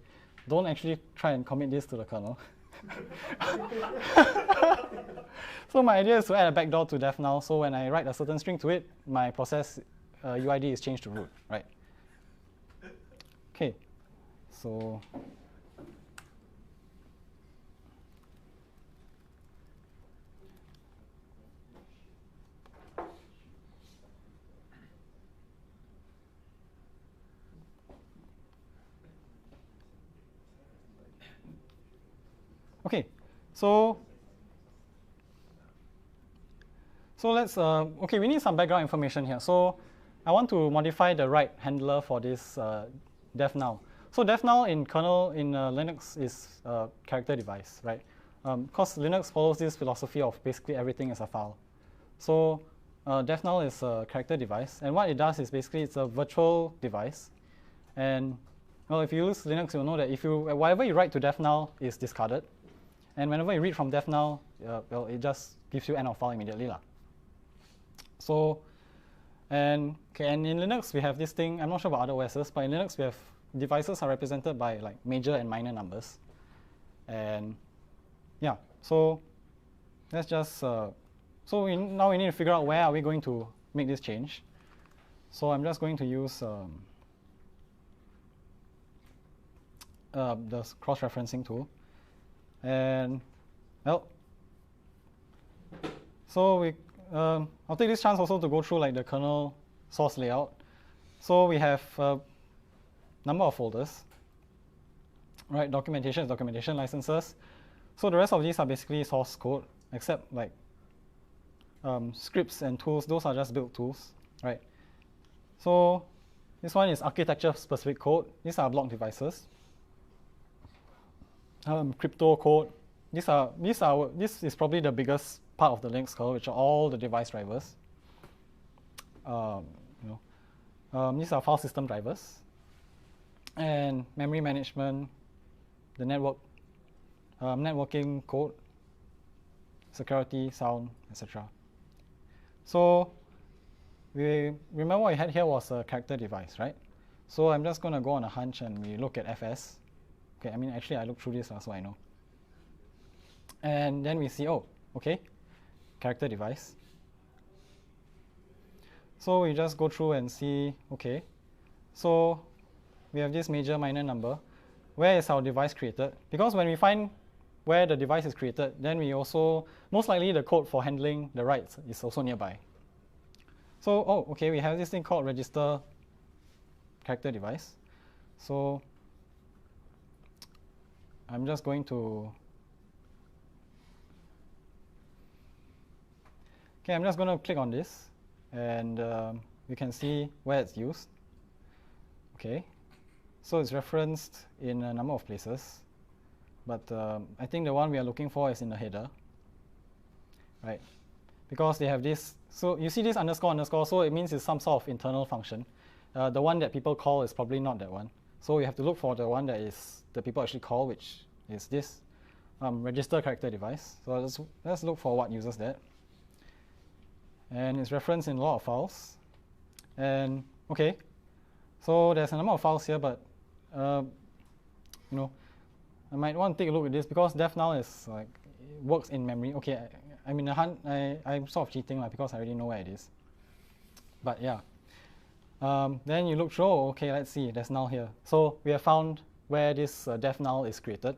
Don't actually try and commit this to the kernel. So my idea is to add a backdoor to devnull, so when I write a certain string to it, my process UID is changed to root, right? Okay, so okay, so let's, okay, we need some background information here. So I want to modify the right handler for this devnull. So devnull in kernel in Linux is a character device, right? Because Linux follows this philosophy of basically everything is a file. So devnull is a character device, and what it does is basically it's a virtual device. And well, if you use Linux, you'll know that whatever you write to devnull is discarded. And whenever you read from devnull, well, it just gives you end of file immediately. So, and in Linux, we have this thing, I'm not sure about other OSs, but in Linux, we have devices are represented by like major and minor numbers. And yeah, so let's just, now we need to figure out where are we going to make this change. So I'm just going to use the cross-referencing tool. And well, so I'll take this chance also to go through like the kernel source layout. So we have a number of folders, right? Documentation is documentation, licenses. So the rest of these are basically source code, except like scripts and tools. Those are just built tools, right? So This one is architecture-specific code. These are block devices. Crypto code. This is probably the biggest part of the Linux kernel, which are all the device drivers. These are file system drivers, and memory management, the networking code, security, sound, etc. So we remember what we had here was a character device, right? So I'm just going to go on a hunch and we look at FS. Okay, I mean actually I looked through this so I know. And then we see, oh, okay, character device. So we just go through and see, okay, so we have this major minor number. Where is our device created? Because when we find where the device is created, then we also, most likely the code for handling the writes is also nearby. So, oh, okay, we have this thing called register character device. So I'm just going to, okay, I'm just going to click on this, and you can see where it's used. Okay, so it's referenced in a number of places, but I think the one we are looking for is in the header, right? Because they have this, so you see this underscore underscore, so it means it's some sort of internal function. The one that people call is probably not that one. So you have to look for the one that is the people actually call, which is this register character device. So let's look for what uses that. And it's referenced in a lot of files. And okay, so there's a number of files here, but I might want to take a look at this because def null is like, it works in memory. Okay, I'm sort of cheating because I already know where it is. But yeah, then you look through, okay, let's see, there's null here. So we have found where this def null is created.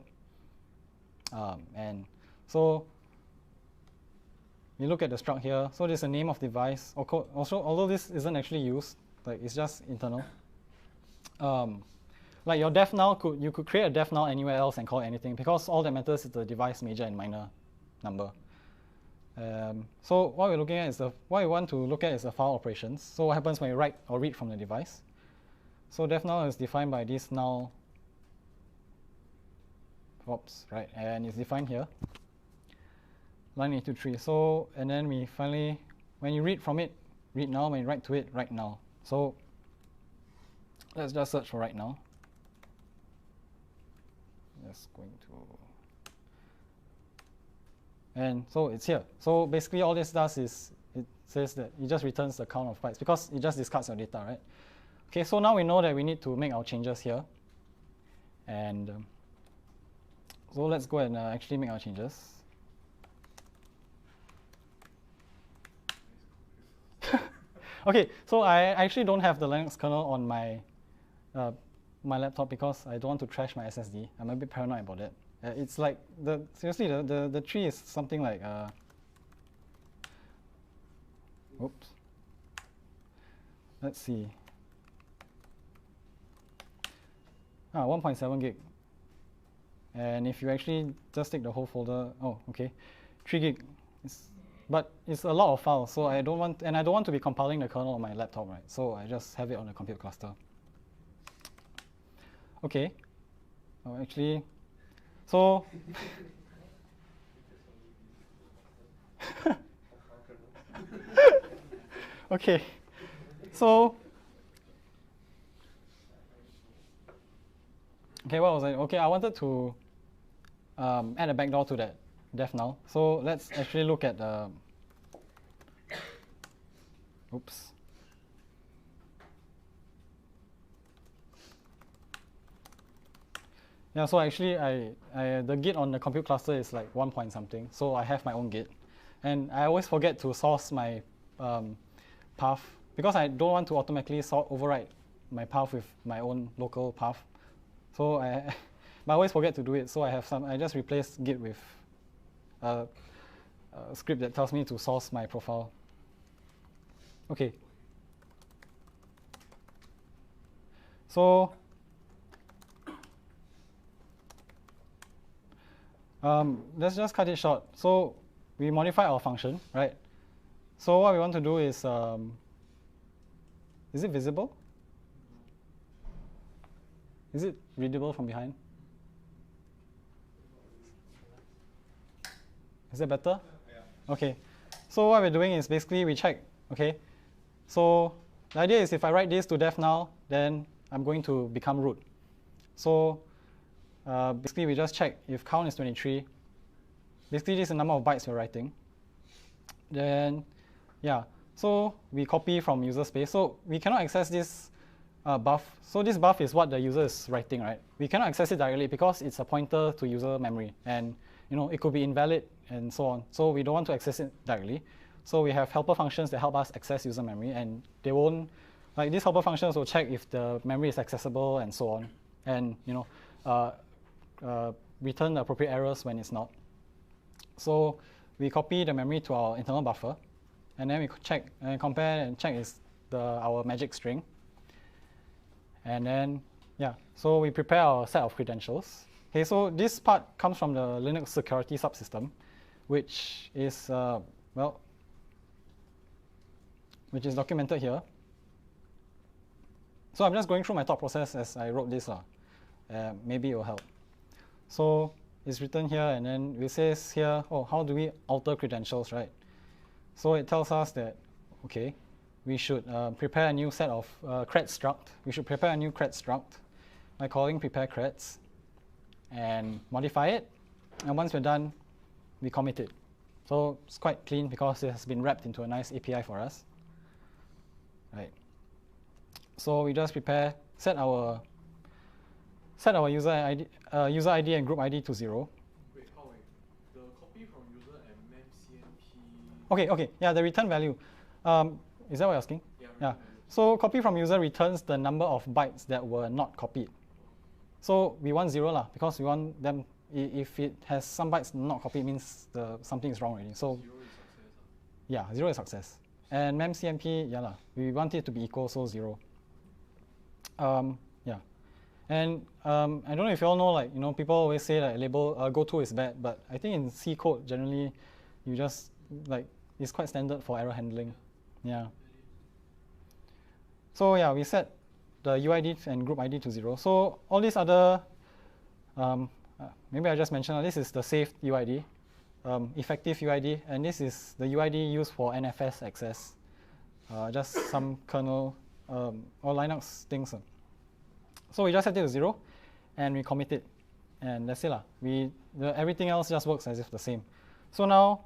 And so you look at the struct here. So there's a name of device. Also, although this isn't actually used, like it's just internal. Like your def null, you could create a def null anywhere else and call it anything because all that matters is the device major and minor number. So what we're looking at is what we want to look at is the file operations. So what happens when you write or read from the device? So def null is defined by this null. Oops, right, and it's defined here. Line 823. So and then we finally, when you read from it, read null. When you write to it, write null. So let's just search for write null. Just going to, and so it's here. So basically all this does is it says that it just returns the count of bytes because it just discards your data, right? Okay, so now we know that we need to make our changes here. And so let's go and actually make our changes. Okay, so I actually don't have the Linux kernel on my my laptop because I don't want to trash my SSD. I'm a bit paranoid about it. It's like seriously the tree is something like oops. Let's see. 1.7 gig. And if you actually just take the whole folder, oh okay, 3 gig. But it's a lot of files, so I don't want to be compiling the kernel on my laptop, right? So I just have it on a compute cluster. Okay. Oh, actually, so okay. So okay, what was I? Okay, I wanted to add a backdoor to that def null. So let's actually look at the oops. Yeah, so actually the git on the compute cluster is like 1 point something. So I have my own git. And I always forget to source my path because I don't want to automatically overwrite my path with my own local path. So but I always forget to do it. So I just replace git with a script that tells me to source my profile. Okay. So let's just cut it short. So we modify our function, right? So what we want to do is it visible? Is it readable from behind? Is that better? Yeah. Okay. So what we're doing is basically we check, okay? So the idea is if I write this to def now, then I'm going to become root. So basically we just check if count is 23. Basically this is the number of bytes we're writing. Then, yeah, so we copy from user space. So we cannot access this buff. So this buff is what the user is writing, right? We cannot access it directly because it's a pointer to user memory, and it could be invalid and so on. So we don't want to access it directly. So we have helper functions that help us access user memory, and they won't, like these helper functions will check if the memory is accessible and so on, and return the appropriate errors when it's not. So we copy the memory to our internal buffer, and then we check and compare and check is our magic string. And then, yeah, so we prepare our set of credentials. Okay, so this part comes from the Linux security subsystem, which is, which is documented here. So I'm just going through my thought process as I wrote this. Maybe it will help. So it's written here, and then it says here, oh, how do we alter credentials, right? So it tells us that, okay, we should prepare a new set of cred struct. We should prepare a new cred struct by calling prepare creds and modify it. And once we're done, we commit it. So it's quite clean because it has been wrapped into a nice API for us. Right. So we just set our user ID and group ID to 0. Wait, the copy from user and memcmp. Okay, yeah, the return value. Is that what you're asking? Yeah. So copy from user returns the number of bytes that were not copied. So we want 0 because we want them. If it has some bytes not copied, it means something is wrong already. So 0 is success. Yeah, 0 is success. And memcmp, we want it to be equal, so 0. Yeah. And I don't know if you all know, people always say that label goto is bad, but I think in C code generally, you just it's quite standard for error handling. Yeah. So yeah, we set the UID and group ID to 0. So all these other, maybe I just mentioned, this is the saved UID, effective UID, and this is the UID used for NFS access, just some kernel or Linux things. So we just set it to 0, and we commit it, and that's it. Everything else just works as if the same. So now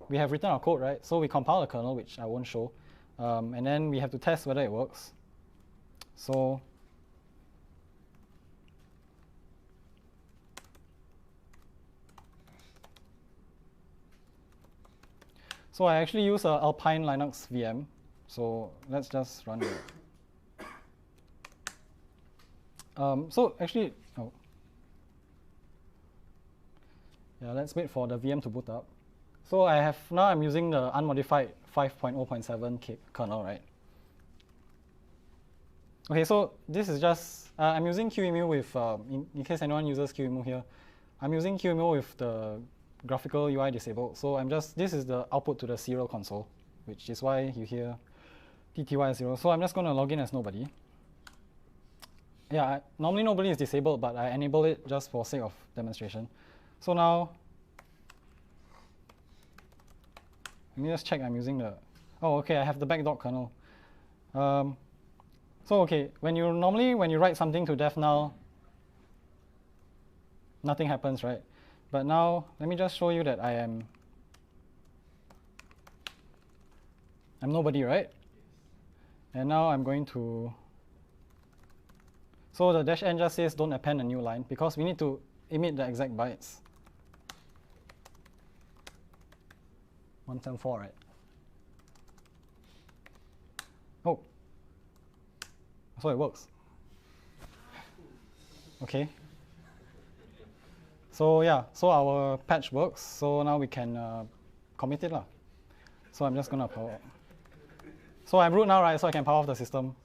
we have written our code, right? So we compile the kernel, which I won't show, and then we have to test whether it works. So I actually use a Alpine Linux VM. So let's just run it. So actually, let's wait for the VM to boot up. So I'm using the unmodified 5.0.7 kernel, right? Okay, so this is just, I'm using QEMU with, in case anyone uses QEMU here, I'm using QEMU with the graphical UI disabled. So this is the output to the serial console, which is why you hear TTY 0. So I'm just going to log in as nobody. Yeah, normally nobody is disabled, but I enable it just for sake of demonstration. So now, let me just check I'm using I have the backdoor kernel. So okay, when you write something to def now, nothing happens, right? But now, let me just show you that I'm nobody, right? And now I'm going to, so the -n just says don't append a new line because we need to emit the exact bytes. 174, right? Oh, so it works. Okay. So yeah, so our patch works. So now we can commit it. So I'm just gonna power. So I'm root now, right? So I can power off the system.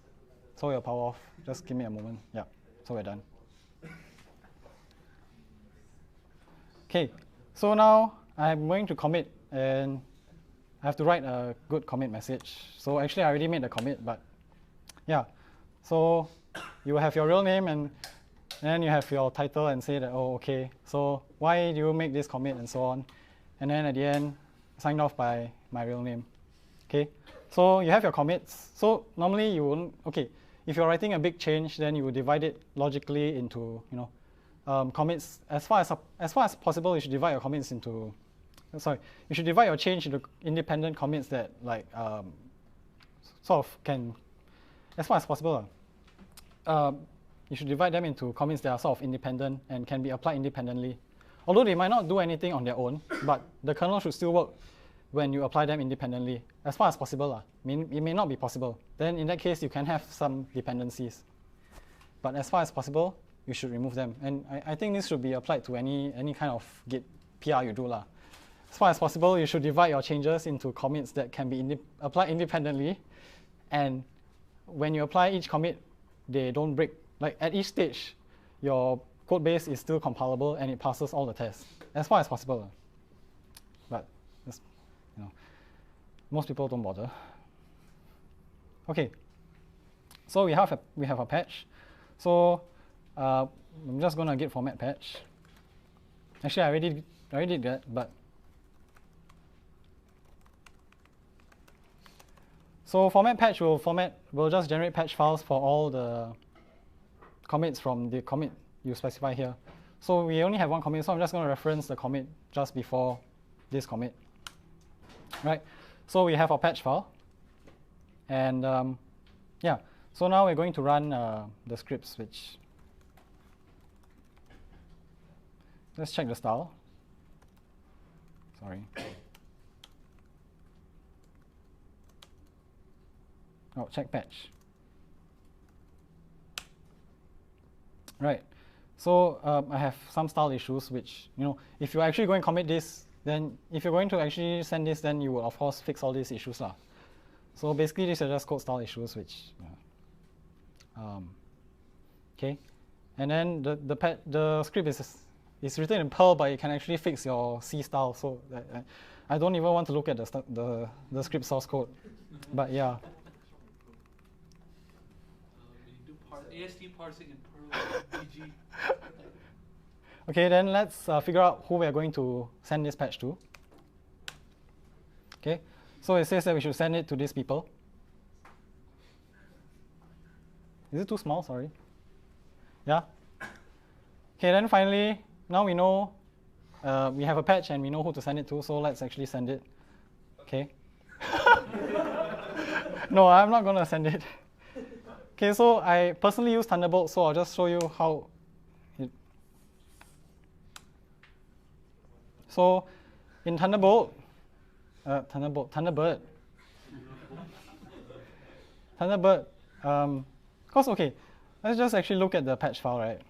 So it'll power off. Just give me a moment. Yeah, so we're done. Okay, so now I'm going to commit, and I have to write a good commit message. So actually I already made the commit, but yeah. So you have your real name and then you have your title and say that, oh, okay, so why do you make this commit and so on. And then at the end, signed off by my real name. Okay, so you have your commits. So normally you wouldn't, okay, if you're writing a big change, then you would divide it logically into, commits. As far as possible, you should divide your commits into, you should divide your change into independent commits that sort of can, as far as possible, you should divide them into commits that are sort of independent and can be applied independently. Although they might not do anything on their own, but the kernel should still work when you apply them independently, as far as possible. It may not be possible. Then in that case, you can have some dependencies. But as far as possible, you should remove them. And I think this should be applied to any kind of Git PR you do. As far as possible, you should divide your changes into commits that can be applied independently. And when you apply each commit, they don't break. Like at each stage, your code base is still compilable and it passes all the tests, as far as possible. But most people don't bother. Okay, so we have a patch. So I'm just gonna git format patch. Actually, I already did that, but so format patch will just generate patch files for all the commits from the commit you specify here. So we only have one commit, so I'm just going to reference the commit just before this commit. Right? So we have our patch file. And yeah, so now we're going to run the scripts, which, let's check the style. Sorry. Oh, check patch. Right. So I have some style issues, which, if you're actually going to commit this, then if you're going to actually send this, then you will, of course, fix all these issues. So basically, these are just code style issues, which, okay. And then the script is written in Perl, but it can actually fix your C style. So I don't even want to look at the script source code. But yeah. AST parsing in Perl, BG. Okay, then let's figure out who we are going to send this patch to. Okay, so it says that we should send it to these people. Is it too small? Sorry. Yeah? Okay, then finally, now we know we have a patch and we know who to send it to, so let's actually send it. Okay. No, I'm not going to send it. Okay, so I personally use Thunderbolt, so I'll just show you how it. So in Thunderbird, because okay, let's just actually look at the patch file, right?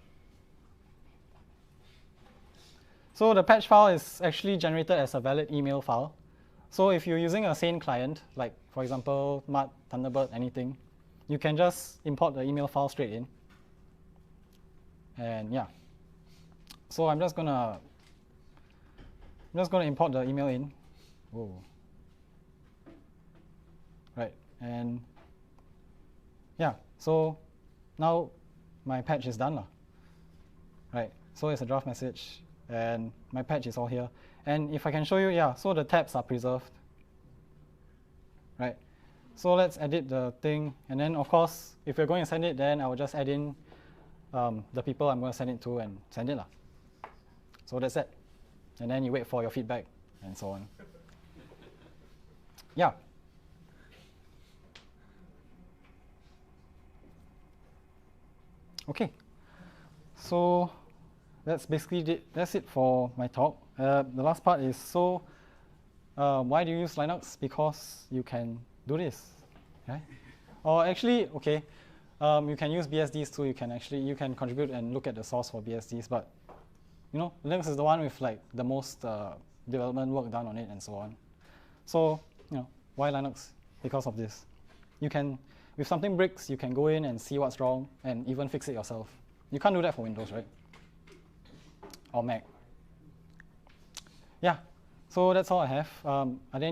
So the patch file is actually generated as a valid email file. So if you're using a sane client, like for example, Mud, Thunderbird, anything, you can just import the email file straight in. And yeah. So I'm just gonna import the email in. Whoa. Right. And yeah, so now my patch is done. Right. So it's a draft message and my patch is all here. And if I can show you, yeah, so the tabs are preserved. Right. So let's edit the thing, and then of course, if you're going to send it, then I will just add in the people I'm going to send it to and send it. So that's it. And then you wait for your feedback and so on. Yeah. Okay. So that's basically that's it for my talk. The last part is, so why do you use Linux? Because you can do this, right? Or actually, okay, you can use BSDs too. You can contribute and look at the source for BSDs. But Linux is the one with like the most development work done on it and so on. So why Linux? Because of this. You can, if something breaks, you can go in and see what's wrong and even fix it yourself. You can't do that for Windows, right? Or Mac. Yeah. So that's all I have. Are there any